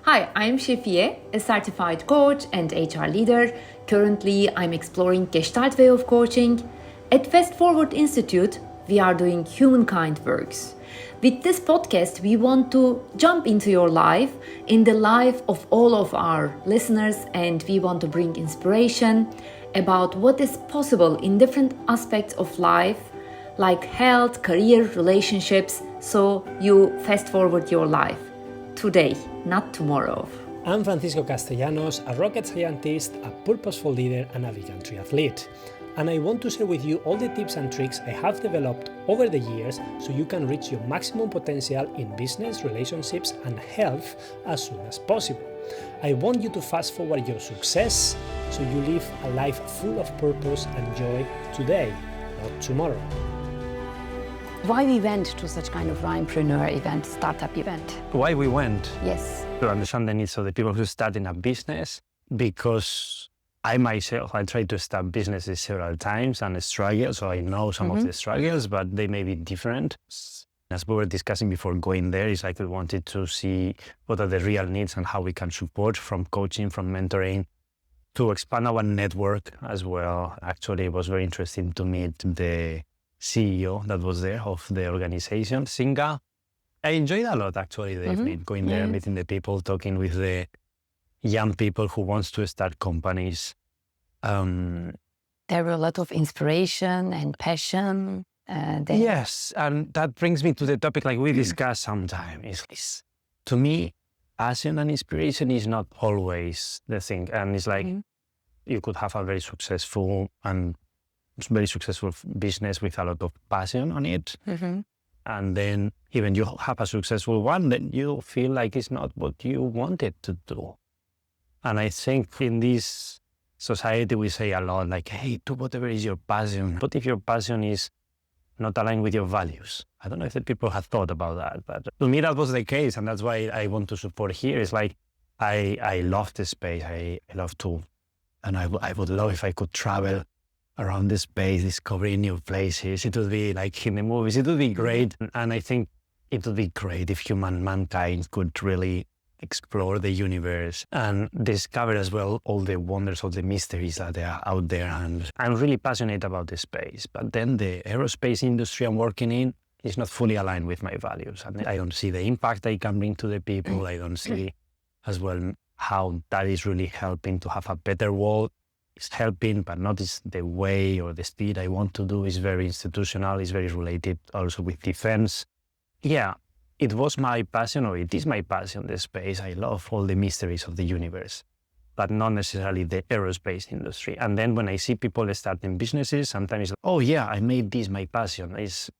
Hi, I'm Şefiye, a certified coach and HR leader. Currently, I'm exploring Gestalt way of coaching. At FastForward-Institute, we are doing humankind works. With this podcast, we want to jump into your life, in the life of all of our listeners, and we want to bring inspiration about what is possible in different aspects of life, like health, career, relationships, so you fast forward your life. Today, not tomorrow. I'm Francisco Castellanos, a rocket scientist, a purposeful leader, and a vegan triathlete. And I want to share with you all the tips and tricks I have developed over the years so you can reach your maximum potential in business, relationships, and health as soon as possible. I want you to fast forward your success so you live a life full of purpose and joy today, not tomorrow. Why we went to such kind of entrepreneur event, startup event? Why we went? Yes. To understand the needs of the people who start in a business, because I myself, I tried to start businesses several times and struggle, so I know some of the struggles, but they may be different. As we were discussing before going there, it's like we wanted to see what are the real needs and how we can support from coaching, from mentoring, to expand our network as well. Actually, it was very interesting to meet the CEO that was there of the organization, Singa. I enjoyed a lot actually the evening, going there, meeting the people, talking with the young people who wants to start companies. There were a lot of inspiration and passion. Yes, and that brings me to the topic like we discussed sometimes. Is to me, passion and inspiration is not always the thing. And it's like you could have a very successful business with a lot of passion on it. And then even you have a successful one, then you feel like it's not what you wanted to do. And I think in this society, we say a lot like, hey, do whatever is your passion. But if your passion is not aligned with your values, I don't know if the people have thought about that, but to me, that was the case. And that's why I want to support here. It's like, I love this space. I love to, and I would love if I could travel around the space, discovering new places. It would be like in the movies, it would be great. And I think it would be great if mankind could really explore the universe and discover as well all the wonders, all the mysteries that are out there. And I'm really passionate about the space, but then the aerospace industry I'm working in is not fully aligned with my values. And I don't see the impact I can bring to the people. I don't see as well how that is really helping to have a better world. It's helping, but not the way or the speed I want to do. Is very institutional, is very related also with defense. Yeah, it was my passion, or it is my passion, the space. I love all the mysteries of the universe, but not necessarily the aerospace industry. And then when I see people starting businesses, sometimes, oh yeah, I made this my passion. It's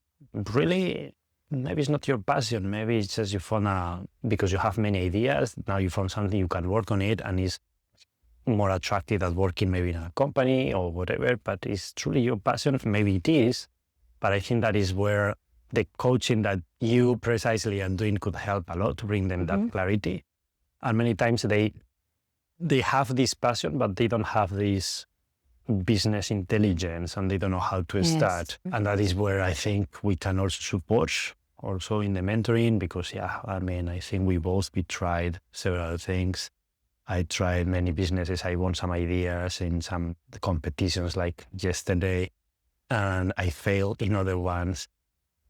really, maybe it's not your passion. Maybe it's just you found because you have many ideas, now you found something you can work on it and it's more attractive than working maybe in a company or whatever, but it's truly your passion. Maybe it is, but I think that is where the coaching that you precisely are doing could help a lot to bring them that clarity. And many times they have this passion, but they don't have this business intelligence and they don't know how to start. And that is where I think we can also support also in the mentoring, because I think we tried several things. I tried many businesses. I won some ideas in some competitions like yesterday, and I failed in other ones.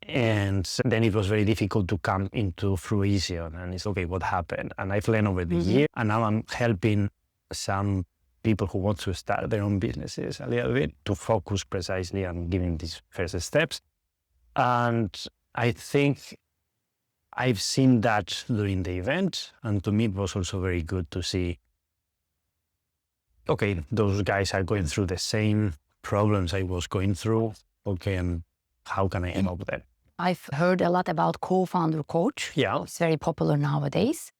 And then it was very difficult to come into fruition. And it's okay, what happened? And I've learned over the year, and now I'm helping some people who want to start their own businesses a little bit to focus precisely on giving these first steps. And I think I've seen that during the event, and to me it was also very good to see, okay, those guys are going through the same problems I was going through, okay, and how can I help them? I've heard a lot about co-founder coach. Yeah. It's very popular nowadays.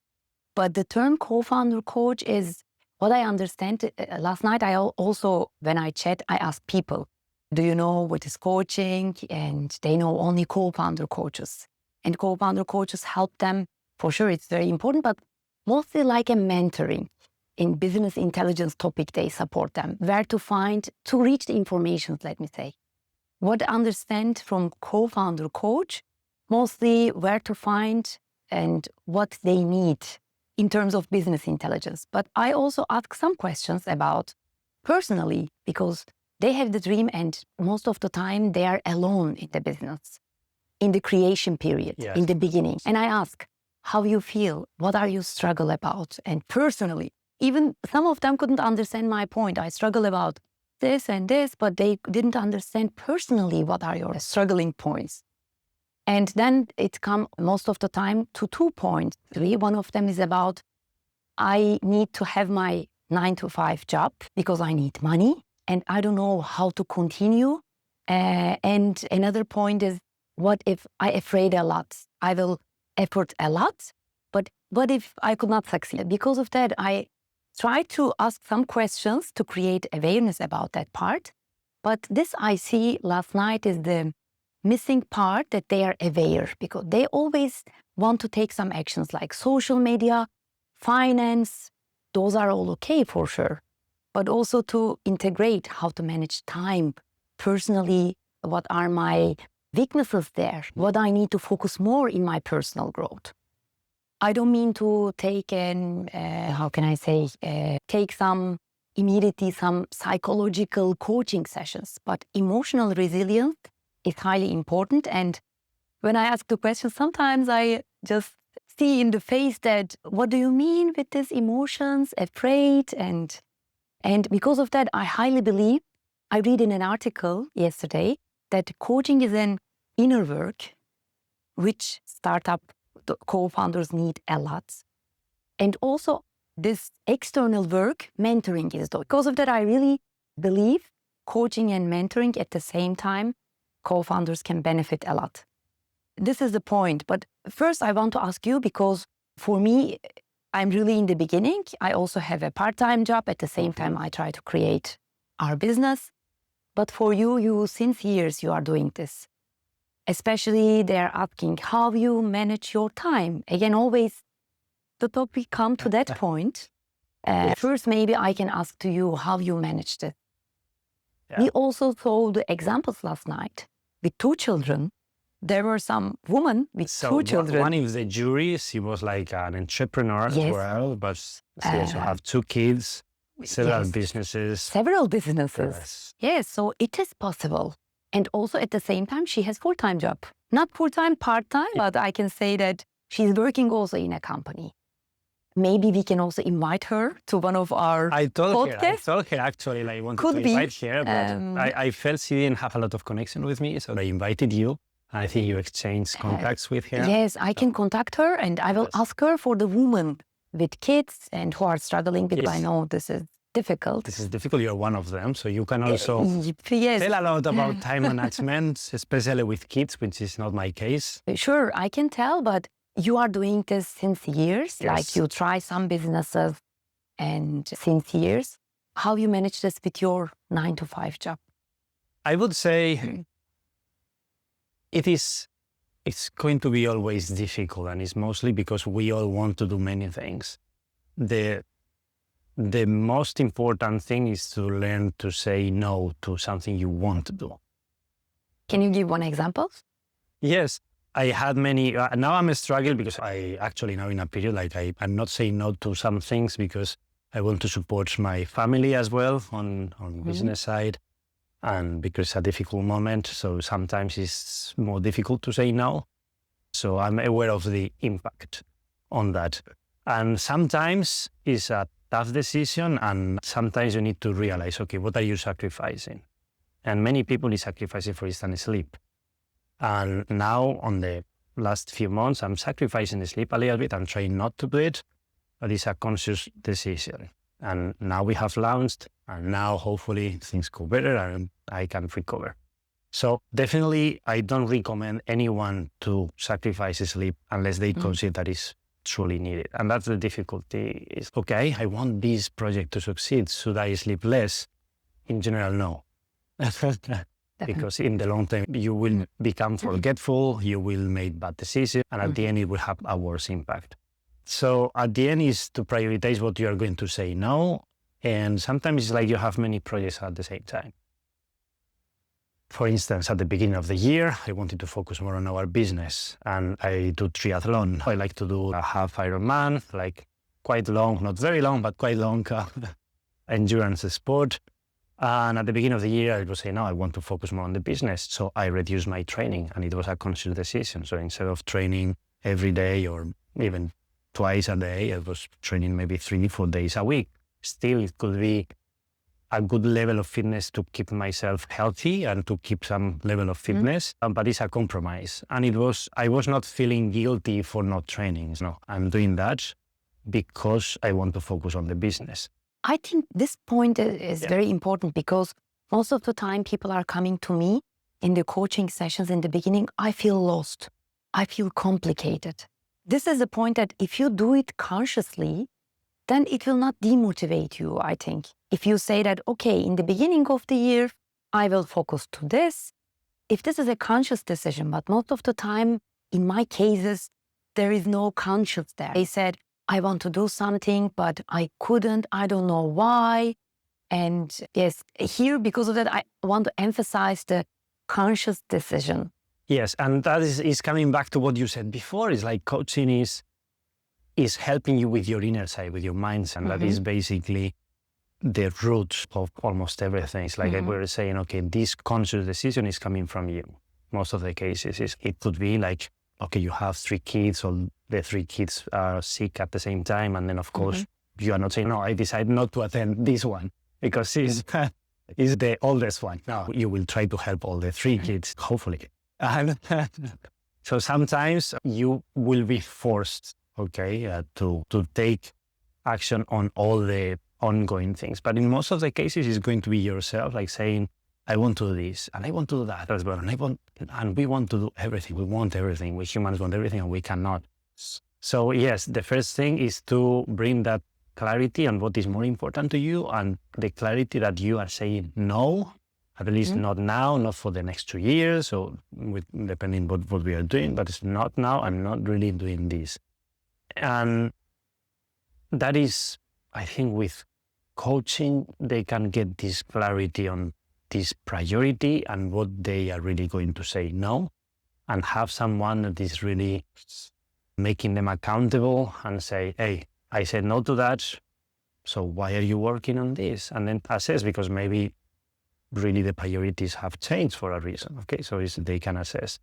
But the term co-founder coach is what I understand. Last night, when I chat, I asked people, do you know what is coaching? And they know only co-founder coaches. And co-founder coaches help them, for sure, it's very important, but mostly like a mentoring. In business intelligence topic, they support them. Where to reach the information, let me say. What I understand from co-founder coach, mostly where to find and what they need in terms of business intelligence. But I also ask some questions about personally, because they have the dream and most of the time they are alone in the business, in the creation period, Yes. in the beginning. And I ask, how you feel? What are you struggle about? And personally, even some of them couldn't understand my point. I struggle about this and this, but they didn't understand personally what are your struggling points. And then it come most of the time to 2 points. One of them is about, I need to have my 9-to-5 job because I need money and I don't know how to continue. And another point is, what if I afraid a lot? I will effort a lot, but what if I could not succeed? Because of that, I try to ask some questions to create awareness about that part. But this I see last night is the missing part, that they are aware, because they always want to take some actions like social media, finance. Those are all okay for sure. But also to integrate how to manage time personally, what are my weaknesses there, what I need to focus more in my personal growth. I don't mean to take take some immediately some psychological coaching sessions, but emotional resilience is highly important. And when I ask the question, sometimes I just see in the face that, what do you mean with these emotions, afraid? And because of that, I highly believe, I read in an article yesterday that coaching is an inner work, which startup co-founders need a lot. And also this external work, mentoring is done. Because of that, I really believe coaching and mentoring at the same time, co-founders can benefit a lot. This is the point. But first I want to ask you, because for me, I'm really in the beginning. I also have a part-time job. At the same time, I try to create our business. But for you since years, you are doing this. Especially they're asking how you manage your time. Again, always the topic come to that point. First, maybe I can ask to you how you managed it. Yeah. We also saw the examples last night with 2 children. There were some women with 2 children. One of the juries, she was like an entrepreneur as well, but she also have 2 kids, several businesses. Several businesses. Yes, so it is possible. And also at the same time, she has full-time job. Not full-time, part-time, but I can say that she's working also in a company. Maybe we can also invite her to one of our podcasts. I told her actually, I wanted to invite her, but I felt she didn't have a lot of connection with me, so I invited you. I think you exchanged contacts with her. Yes, I can contact her and I will ask her for the women with kids and who are struggling, because I know this is difficult. This is difficult. You're one of them. So you can also tell a lot about time management, especially with kids, which is not my case. Sure, I can tell, but you are doing this since years. Like you try some businesses and since years. How you manage this with your 9-to-5 job? I would say it's going to be always difficult, and it's mostly because we all want to do many things. The most important thing is to learn to say no to something you want to do. Can you give one example? Yes, I had many. Now I'm struggling because I actually now in a period like I'm not saying no to some things because I want to support my family as well on business side, and because it's a difficult moment. So sometimes it's more difficult to say no. So I'm aware of the impact on that. And sometimes it's a tough decision, and sometimes you need to realize, okay, what are you sacrificing? And many people are sacrificing, for instance, sleep. And now on the last few months, I'm sacrificing sleep a little bit. I'm trying not to do it, but it's a conscious decision. And now we have launched, and now hopefully things go better and I can recover. So definitely, I don't recommend anyone to sacrifice sleep unless they consider that it's truly needed. And that's the difficulty is, okay, I want this project to succeed. Should I sleep less? In general, no. Because in the long term, you will become forgetful, you will make bad decisions, and at the end, it will have a worse impact. So at the end is to prioritize what you are going to say no. And sometimes it's like you have many projects at the same time. For instance, at the beginning of the year, I wanted to focus more on our business, and I do triathlon. I like to do a half Ironman, like quite long, not very long, but quite long endurance sport. And at the beginning of the year, I was saying, no, I want to focus more on the business. So I reduced my training, and it was a conscious decision. So instead of training every day or even twice a day, I was training maybe 3-4 days a week. Still, it could be a good level of fitness to keep myself healthy and to keep some level of fitness, but it's a compromise. And I was not feeling guilty for not training. No, I'm doing that because I want to focus on the business. I think this point is very important, because most of the time people are coming to me in the coaching sessions in the beginning. I feel lost. I feel complicated. This is a point that if you do it consciously, then it will not demotivate you, I think. If you say that, okay, in the beginning of the year, I will focus to this. If this is a conscious decision, but most of the time, in my cases, there is no conscious there. They said, I want to do something, but I couldn't. I don't know why. And yes, here, because of that, I want to emphasize the conscious decision. Yes, and that is coming back to what you said before. It's like coaching is helping you with your inner side, with your mindset. And that is basically the root of almost everything. It's like we were saying, okay, this conscious decision is coming from you. Most of the cases, it could be like, okay, you have 3 kids, or the 3 kids are sick at the same time. And then, of course, you are not saying, no, I decide not to attend this one because it's the oldest one. No, you will try to help all the 3 kids, hopefully. And so sometimes you will be forced, to take action on all the ongoing things. But in most of the cases, it's going to be yourself, like saying, I want to do this, and I want to do that as well. And we want to do everything. We want everything. We humans want everything, and we cannot. So yes, the first thing is to bring that clarity on what is more important to you, and the clarity that you are saying no, at least not now, not for the next 2 years, or depending what we are doing, but it's not now. I'm not really doing this. And that is, I think, with coaching, they can get this clarity on this priority and what they are really going to say no, and have someone that is really making them accountable and say, hey, I said no to that, so why are you working on this? And then assess, because maybe really the priorities have changed for a reason. Okay, so they can assess.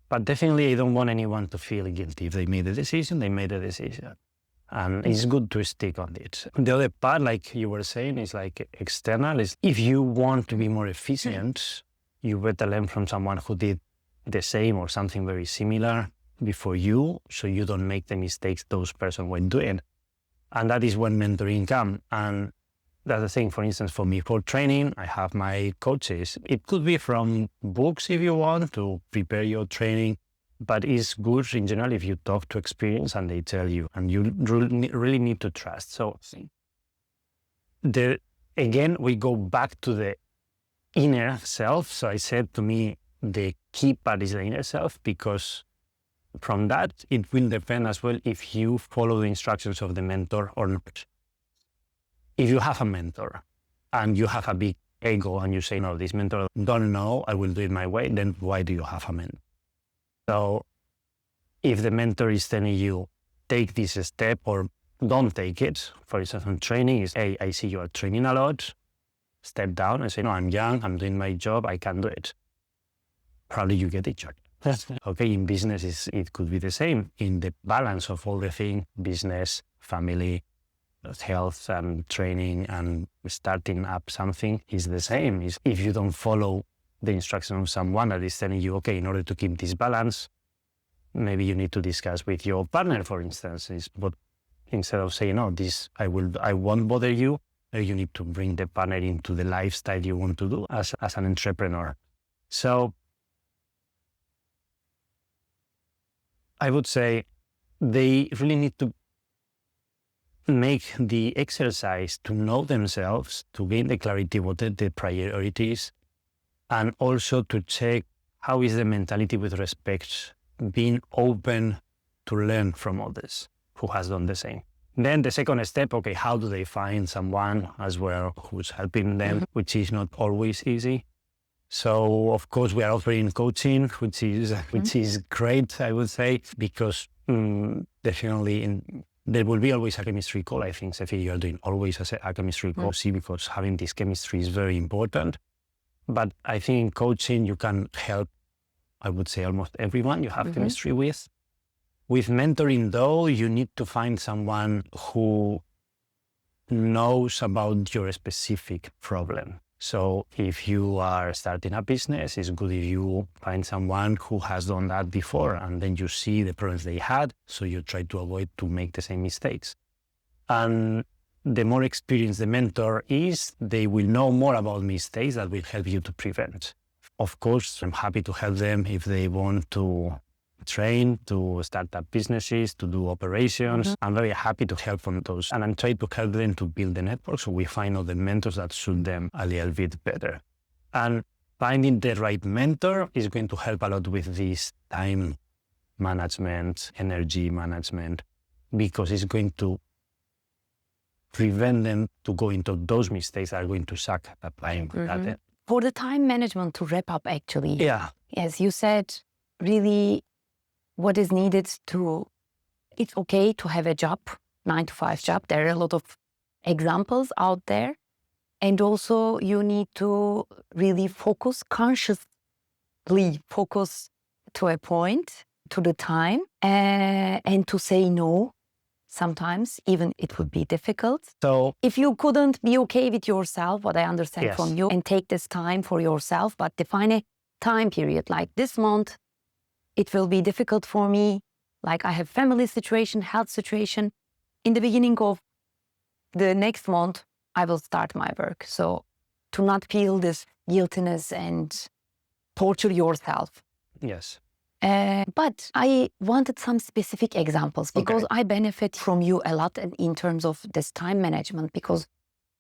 But definitely, I don't want anyone to feel guilty. If they made a decision, they made a decision. And it's good to stick on it. The other part, like you were saying, is like external. Is if you want to be more efficient, you better learn from someone who did the same or something very similar before you, so you don't make the mistakes those person were doing. And that is when mentoring comes. And that's the thing, for instance, for me, for training, I have my coaches. It could be from books if you want to prepare your training, but it's good in general if you talk to experience and they tell you, and you really need to trust. So again, we go back to the inner self. So I said, to me, the key part is the inner self, because from that, it will depend as well if you follow the instructions of the mentor or not. If you have a mentor and you have a big ego and you say, no, this mentor don't know, I will do it my way, then why do you have a mentor? So if the mentor is telling you, take this step or don't take it, for instance, on training is, hey, I see you are training a lot, step down and say, no, I'm young, I'm doing my job, I can do it. Probably you get it. Okay, in business, it could be the same. In the balance of all the things, business, family, health and training and starting up something is the same. Is if you don't follow the instruction of someone that is telling you, okay, in order to keep this balance, maybe you need to discuss with your partner, for instance. But instead of saying, no, I won't bother you, you need to bring the partner into the lifestyle you want to do as an entrepreneur. So I would say they really need to make the exercise to know themselves, to gain the clarity what the priorities, and also to check how is the mentality with respect, being open to learn from others who has done the same. Then the second step, okay, how do they find someone as well who's helping them, which is not always easy. So of course we are offering coaching, which is great, I would say, because definitely there will be always a chemistry call. I think, Sophie, you're doing always a chemistry call, see, because having this chemistry is very important. But I think in coaching, you can help, I would say, almost everyone you have chemistry with. With mentoring, though, you need to find someone who knows about your specific problem. So if you are starting a business, it's good if you find someone who has done that before, and then you see the problems they had, so you try to avoid to make the same mistakes. And the more experienced the mentor is, they will know more about mistakes that will help you to prevent. Of course, I'm happy to help them if they want to train, to start up businesses, to do operations. I'm very happy to help on those. And I'm trying to help them to build the network, so we find all the mentors that suit them a little bit better. And finding the right mentor is going to help a lot with this time management, energy management, because it's going to prevent them to go into those mistakes that are going to suck at time. For the time management, to wrap up, actually. Yeah. As you said, really what is needed to, it's okay to have a job, 9-to-5 job. There are a lot of examples out there. And also you need to really focus, consciously focus to a point, to the time, and to say no. Sometimes even it would be difficult. So if you couldn't be okay with yourself, what I understand from you, and take this time for yourself, but define a time period, like this month, it will be difficult for me. Like I have family situation, health situation. In the beginning of the next month, I will start my work. So to not feel this guiltiness and torture yourself. Yes. But I wanted some specific examples because I benefit from you a lot in terms of this time management, because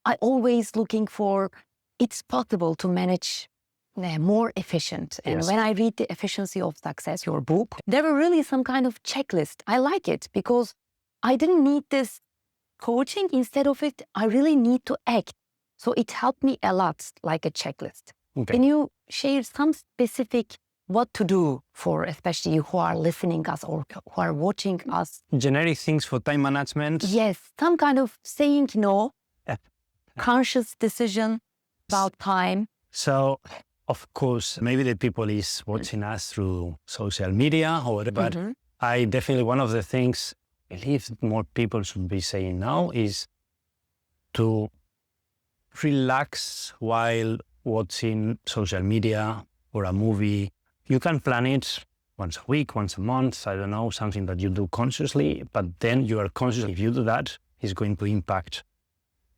I always looking for, it's possible to manage more efficient. And when I read The Efficiency of Success, your book, there were really some kind of checklist. I like it because I didn't need this coaching. Instead of it, I really need to act. So it helped me a lot, like a checklist. Can you share some specific what to do for especially who are listening us or who are watching us? Generic things for time management? Yes, some kind of saying no, conscious decision about time. So, of course, maybe the people is watching us through social media or whatever, but I definitely, one of the things I believe more people should be saying now is to relax while watching social media or a movie. You can plan it once a week, once a month, I don't know, something that you do consciously, but then you are conscious. If you do that, it's going to impact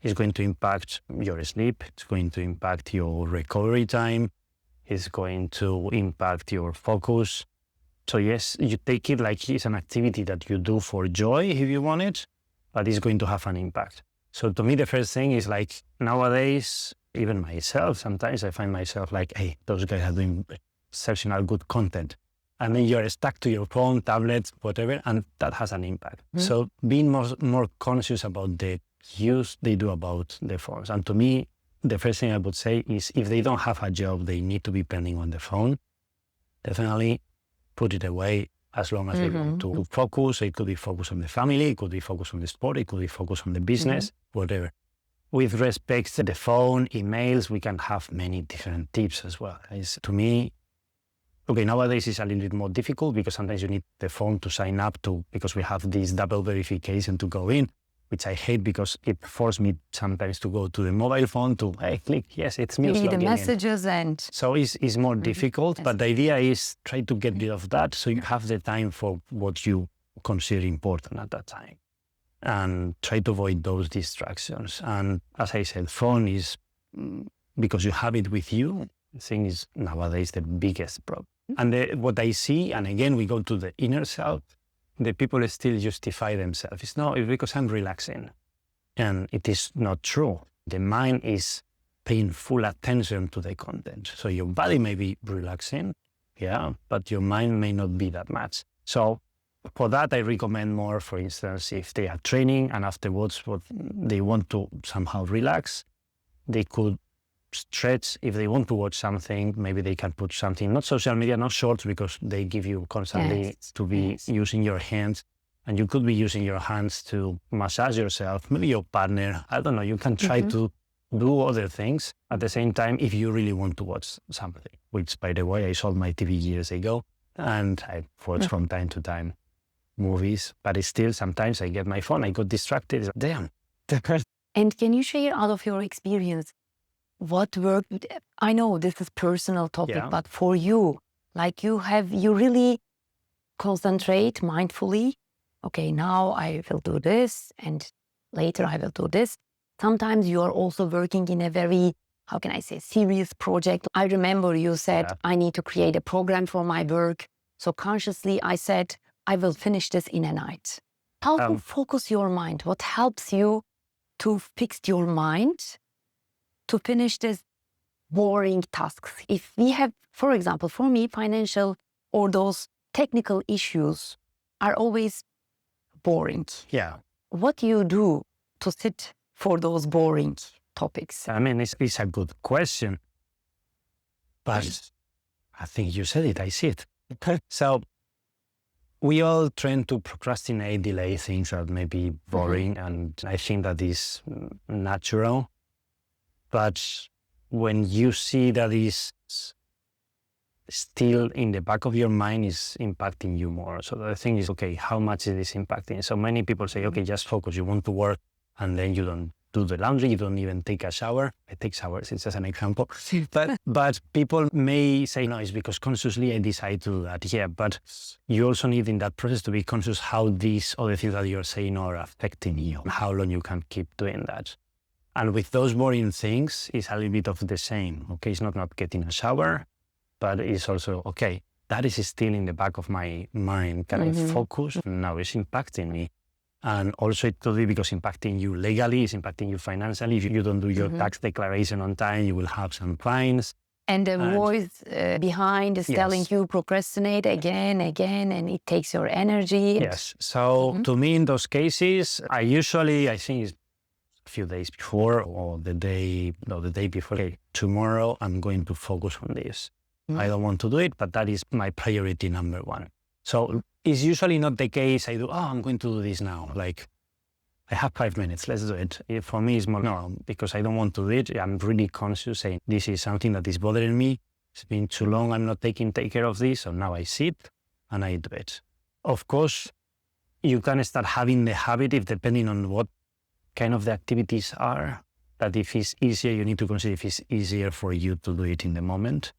your sleep, it's going to impact your recovery time, it's going to impact your focus. So yes, you take it like it's an activity that you do for joy if you want it, but it's going to have an impact. So to me, the first thing is like nowadays, even myself, sometimes I find myself like, hey, those guys are doing exceptional good content. And then you're stuck to your phone, tablet, whatever, and that has an impact. So being more conscious about the use they do about the phones. And to me, the first thing I would say is if they don't have a job, they need to be pending on the phone, definitely put it away as long as they want to focus. It could be focused on the family, it could be focused on the sport, it could be focused on the business, whatever. With respect to the phone, emails, we can have many different tips as well. To me, nowadays it's a little bit more difficult because sometimes you need the phone to sign up to, because we have this double verification to go in, which I hate because it forced me sometimes to go to the mobile phone to, hey, click, yes, it's me. Read the messages and... So it's more difficult, but the idea is try to get rid of that so you have the time for what you consider important at that time. And try to avoid those distractions. And as I said, phone is, because you have it with you, I think is nowadays the biggest problem. And what I see, and again, we go to the inner self, the people still justify themselves. It's because I'm relaxing. And it is not true. The mind is paying full attention to the content. So your body may be relaxing, but your mind may not be that much. So for that, I recommend more, for instance, if they are training and afterwards they want to somehow relax, they could stretch. If they want to watch something, maybe they can put something, not social media, not shorts, because they give you constantly to be using your hands. and you could be using your hands to massage yourself, maybe your partner, I don't know, you can try to do other things at the same time if you really want to watch something, which, by the way, I sold my TV years ago, and I watch from time to time movies, but it's still sometimes I get my phone, I got distracted. Damn. And can you share out of your experience what worked? I know this is personal topic, Yeah. but for you, like you really concentrate mindfully. Okay, now I will do this, and later I will do this. Sometimes you are also working in a very, how can I say, serious project. I remember you said, I need to create a program for my work. So consciously I said, I will finish this in a night. How to focus your mind? What helps you to fix your mind to finish this boring tasks? If we have, for example, for me, financial or those technical issues are always boring. Yeah. What do you do to sit for those boring topics? I mean, it's a good question, but I think you said it, I see it. So we all tend to procrastinate, delay things that may be boring, and I think that is natural. But when you see that is still in the back of your mind, is impacting you more. So the thing is, okay, how much is this impacting? So many people say, okay, just focus. You want to work, and then you don't do the laundry, you don't even take a shower. I take showers, it's just an example. But people may say, no, it's because consciously I decide to do that. Yeah, but you also need in that process to be conscious how these other things that you're saying are affecting you, how long you can keep doing that. And with those boring things, it's a little bit of the same. Okay, it's not getting a shower, but it's also, okay, that is still in the back of my mind. Can I focus? Now it's impacting me. And also it could be because impacting you legally, it's impacting you financially. If you don't do your tax declaration on time, you will have some fines. And the voice behind is telling you procrastinate again, and it takes your energy. Yes. So to me, in those cases, I think it's a few days before or the day before, okay, tomorrow I'm going to focus on this. I don't want to do it, but that is my priority number one. So it's usually not the case I do, I'm going to do this now. Like, I have 5 minutes, let's do it. For me, it's more, no, because I don't want to do it. I'm really conscious saying, this is something that is bothering me. It's been too long, I'm not take care of this. So now I sit and I do it. Of course, you can start having the habit, if depending on what kind of the activities are, that if it's easier, you need to consider if it's easier for you to do it in the moment.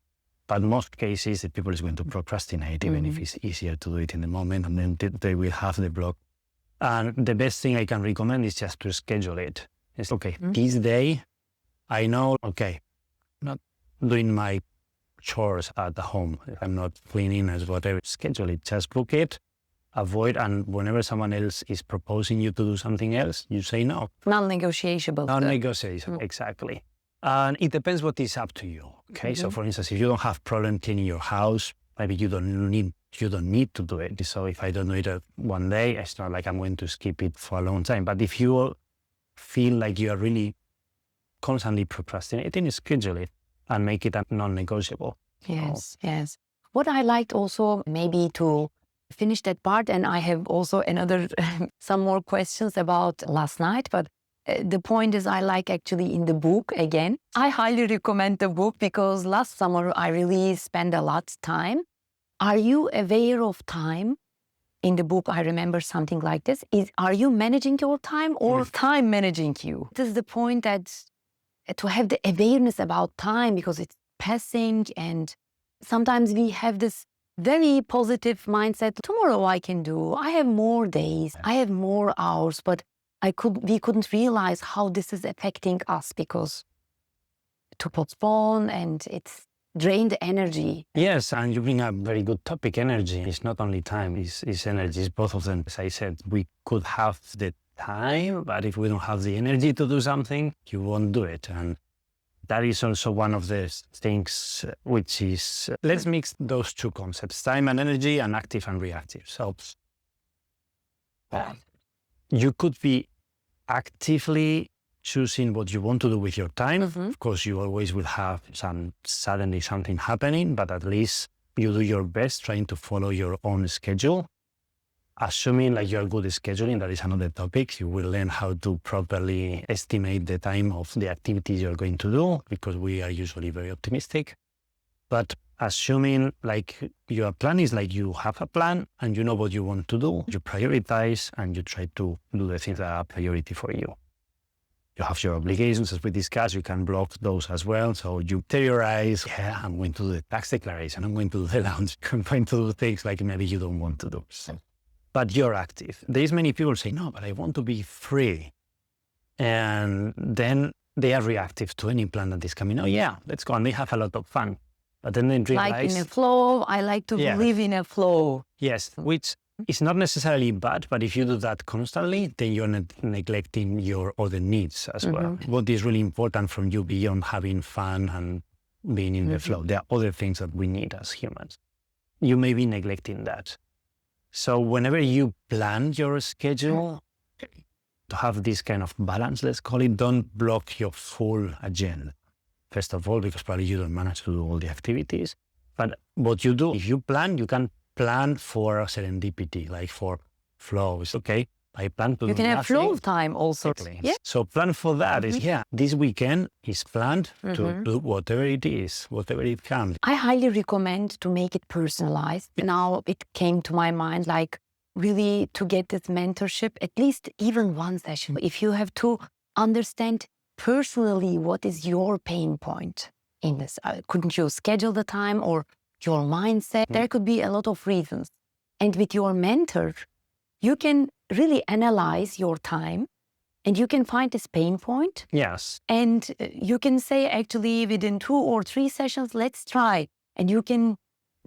But most cases, the people is going to procrastinate, even if it's easier to do it in the moment, and then they will have the block. And the best thing I can recommend is just to schedule it. It's okay, this day, I know, okay, not doing my chores at the home. I'm not cleaning as whatever. Schedule it, just book it, avoid, and whenever someone else is proposing you to do something else, you say no. Non-negotiable. Non-negotiable, exactly. And it depends what is up to you. Okay, so for instance, if you don't have problem cleaning your house, maybe you don't need to do it. So if I don't do it one day, it's not like I'm going to skip it for a long time. But if you feel like you are really constantly procrastinating, schedule it and make it a non-negotiable. Yes. What I liked also, maybe to finish that part, and I have also some more questions about last night, but the point is I like actually in the book again. I highly recommend the book because last summer I really spent a lot of time. Are you aware of time? In the book, I remember something like this. Are you managing your time or time managing you? This is the point, that to have the awareness about time, because it's passing, and sometimes we have this very positive mindset. Tomorrow I can do. I have more days. I have more hours, but we couldn't realize how this is affecting us, because to postpone, and it's drained energy. Yes, and you bring up a very good topic, energy. It's not only time, it's energy, it's both of them. As I said, we could have the time, but if we don't have the energy to do something, you won't do it. And that is also one of the things which is, let's mix those two concepts, time and energy, and active and reactive. So you could be actively choosing what you want to do with your time. Of course, you always will have suddenly something happening, but at least you do your best trying to follow your own schedule. assuming like you're good at scheduling, that is another topic. You will learn how to properly estimate the time of the activities you're going to do, because we are usually very optimistic. But assuming like your plan is like you have a plan and you know what you want to do, you prioritize and you try to do the things that are a priority for you. You have your obligations, as we discussed, you can block those as well. So you theorize, yeah, I'm going to do the tax declaration, I'm going to do the lounge, I'm going to do things like maybe you don't want to do. But you're active. There's many people say, no, but I want to be free. And then they are reactive to any plan that is coming. Oh yeah, let's go. And they have a lot of fun. But then they realize... Like in a flow, I like to live in a flow. Yes, which is not necessarily bad, but if you do that constantly, then you're neglecting your other needs as well. What is really important from you beyond having fun and being in the flow? There are other things that we need as humans. You may be neglecting that. So whenever you plan your schedule, to have this kind of balance, let's call it, don't block your full agenda. First of all, because probably you don't manage to do all the activities. But what you do, if you plan, you can plan for serendipity, like for flow. It's okay. I plan to do You can have nothing. flow time also. Exactly. Yeah. So plan for that is, this weekend is planned to do whatever it is, whatever it comes. I highly recommend to make it personalized. Now it came to my mind, like really to get this mentorship, at least even one session. If you have to understand personally what is your pain point in this, couldn't you schedule the time or your mindset? There could be a lot of reasons. And with your mentor, you can really analyze your time and you can find this pain point. Yes. And you can say, actually, within 2 or 3 sessions, let's try. And you can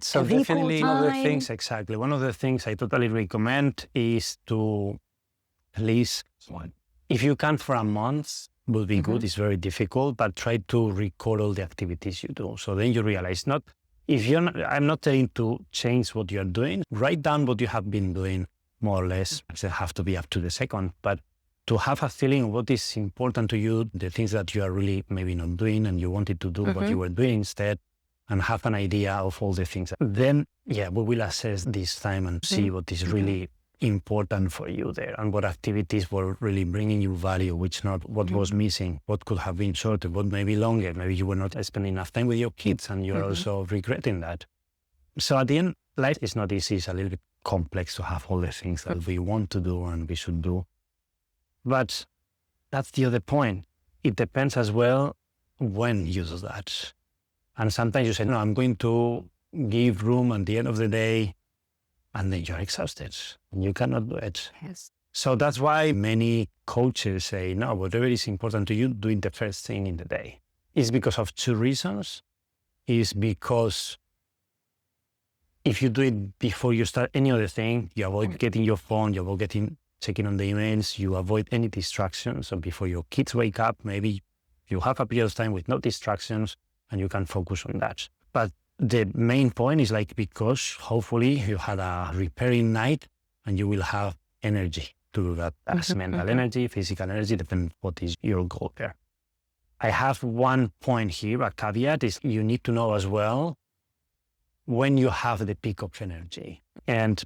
So definitely one of the things, exactly. One of the things I totally recommend is to at least, if you can for a month, would be good. It's very difficult, but try to record all the activities you do. So then you realize I'm not telling to change what you're doing. Write down what you have been doing, more or less. It doesn't have to be up to the second, but to have a feeling of what is important to you, the things that you are really maybe not doing and you wanted to do what you were doing instead, and have an idea of all the things. Then, we will assess this time and see what is really important for you there and what activities were really bringing you value, which not, what was missing, what could have been shorter, what may be longer. Maybe you were not spending enough time with your kids and you're also regretting that. So at the end, life is not easy. It's a little bit complex to have all the things that we want to do and we should do. But that's the other point. It depends as well when you do that. And sometimes you say, no, I'm going to give room at the end of the day, and then you're exhausted. You cannot do it. Yes. So that's why many coaches say, no, whatever is important to you, do it the first thing in the day. It's because of 2 reasons. It's because if you do it before you start any other thing, you avoid getting your phone, you avoid checking on the emails, you avoid any distractions. So before your kids wake up, maybe you have a period of time with no distractions and you can focus on that. But the main point is like, because hopefully you had a repairing night and you will have energy to do that. That's mental energy, physical energy, depends what is your goal there. I have one point here, a caveat is you need to know as well when you have the peak of energy. And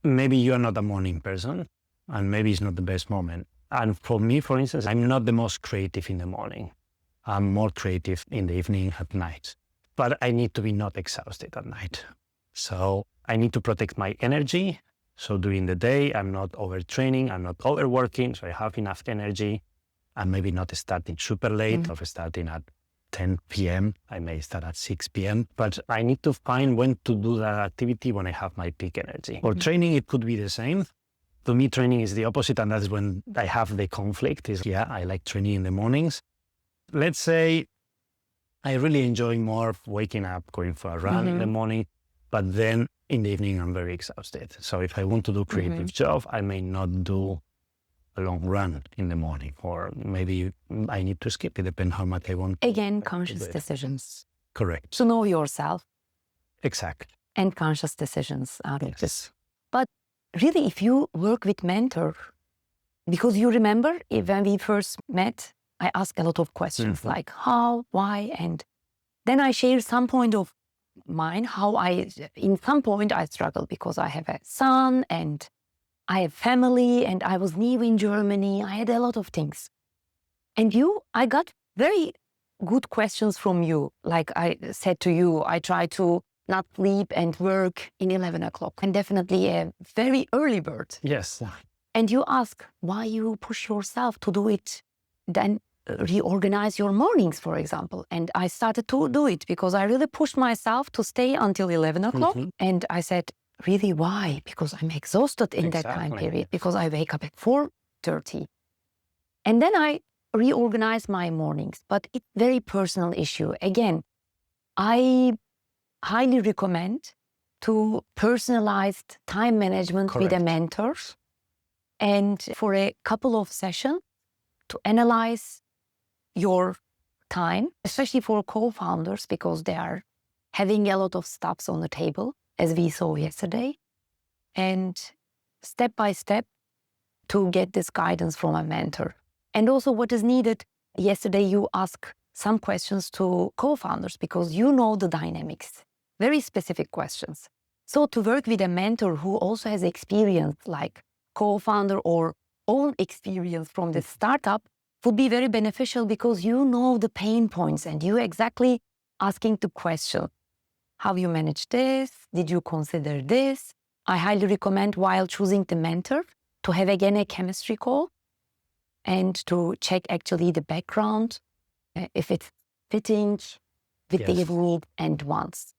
maybe you're not a morning person and maybe it's not the best moment. And for me, for instance, I'm not the most creative in the morning. I'm more creative in the evening, at night. But I need to be not exhausted at night. So I need to protect my energy. So during the day, I'm not overtraining, I'm not overworking, so I have enough energy. I'm maybe not starting super late, or starting at 10 p.m. I may start at 6 p.m. But I need to find when to do that activity when I have my peak energy. For training, it could be the same. To me, training is the opposite, and that's when I have the conflict. I like training in the mornings. Let's say I really enjoy more waking up, going for a run in the morning, but then in the evening I'm very exhausted. So if I want to do creative job, I may not do a long run in the morning, or maybe I need to skip it, depending how much I want. Again, conscious decisions. Correct. To know yourself. Exactly. And conscious decisions out of Yes. this. But really, if you work with mentor, because you remember when we first met, I asked a lot of questions like how, why, and then I share some point of mine, in some point I struggled because I have a son and I have family and I was new in Germany. I had a lot of things. And I got very good questions from you. Like I said to you, I try to not sleep and work in 11 o'clock and definitely a very early bird. Yes. And you ask why you push yourself to do it, then reorganize your mornings, for example. And I started to do it because I really pushed myself to stay until 11 o'clock. And I said, really, why? Because I'm exhausted in that time period, because I wake up at 4:30. And then I reorganize my mornings, but it's a very personal issue. Again, I highly recommend to personalized time management with a mentor, and for a couple of sessions to analyze your time, especially for co-founders, because they are having a lot of stuffs on the table, as we saw yesterday, and step by step to get this guidance from a mentor. And also what is needed. Yesterday you asked some questions to co-founders because you know the dynamics, very specific questions. So to work with a mentor who also has experience like co-founder or own experience from the startup would be very beneficial because you know the pain points and you exactly asking the question. How you manage this? Did you consider this? I highly recommend while choosing the mentor to have again a chemistry call and to check actually the background, if it's fitting with their need and wants.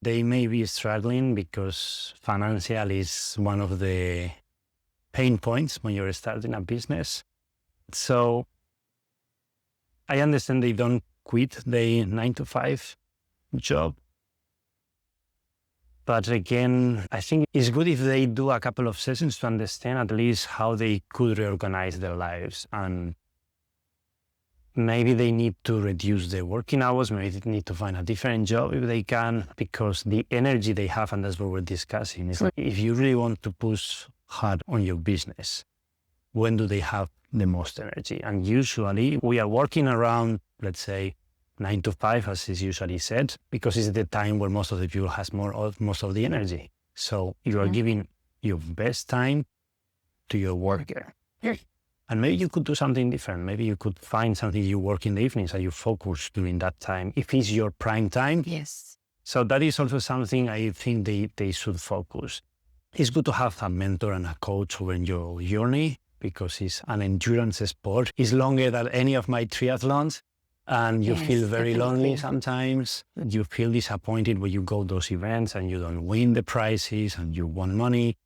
They may be struggling because financial is one of the pain points when you're starting a business. So I understand they don't quit the 9-to-5 job. But again, I think it's good if they do a couple of sessions to understand at least how they could reorganize their lives. And maybe they need to reduce their working hours. Maybe they need to find a different job if they can, because the energy they have, and that's what we're discussing, is like if you really want to push hard on your business, when do they have the most energy? And usually we are working around, let's say, 9-to-5, as is usually said, because it's the time where most of the people has most of the energy. So you are giving your best time to your worker. And maybe you could do something different. Maybe you could find something you work in the evenings and you focus during that time, if it's your prime time. Yes. So that is also something I think they should focus. It's good to have a mentor and a coach over your journey because it's an endurance sport. It's longer than any of my triathlons. And you feel very lonely sometimes. You feel disappointed when you go to those events and you don't win the prizes and you want money.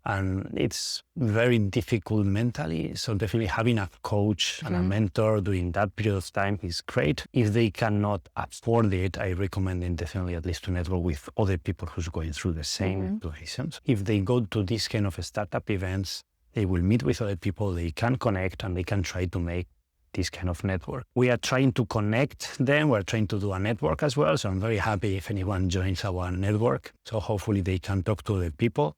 And it's very difficult mentally. So definitely having a coach and a mentor during that period of time is great. If they cannot afford it, I recommend them definitely at least to network with other people who's going through the same situations. If they go to these kind of startup events, they will meet with other people, they can connect and they can try to make this kind of network. We are trying to connect them. We're trying to do a network as well. So I'm very happy if anyone joins our network. So hopefully they can talk to the people.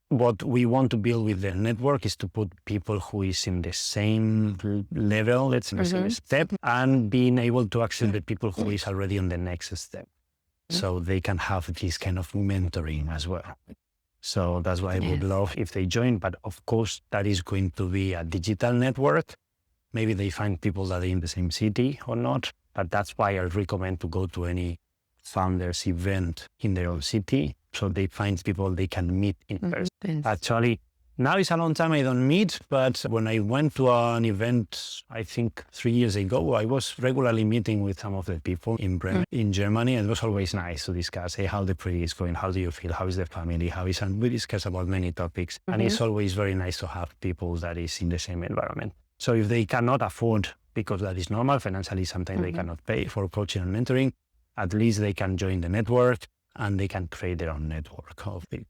What we want to build with the network is to put people who is in the same level, let's say, the same step, and being able to accept the people who is already on the next step. So they can have this kind of mentoring as well. So that's why I would love if they join. But of course, that is going to be a digital network. Maybe they find people that are in the same city or not, but that's why I recommend to go to any founders event in their own city, so they find people they can meet in person. Actually, now it's a long time I don't meet, but when I went to an event, I think 3 years ago, I was regularly meeting with some of the people in Bremen, in Germany, and it was always nice to discuss, hey, how the project is going, how do you feel, how is the family, and we discuss about many topics, and it's always very nice to have people that is in the same environment. So if they cannot afford, because that is normal, financially sometimes they cannot pay for coaching and mentoring, at least they can join the network and they can create their own network of people.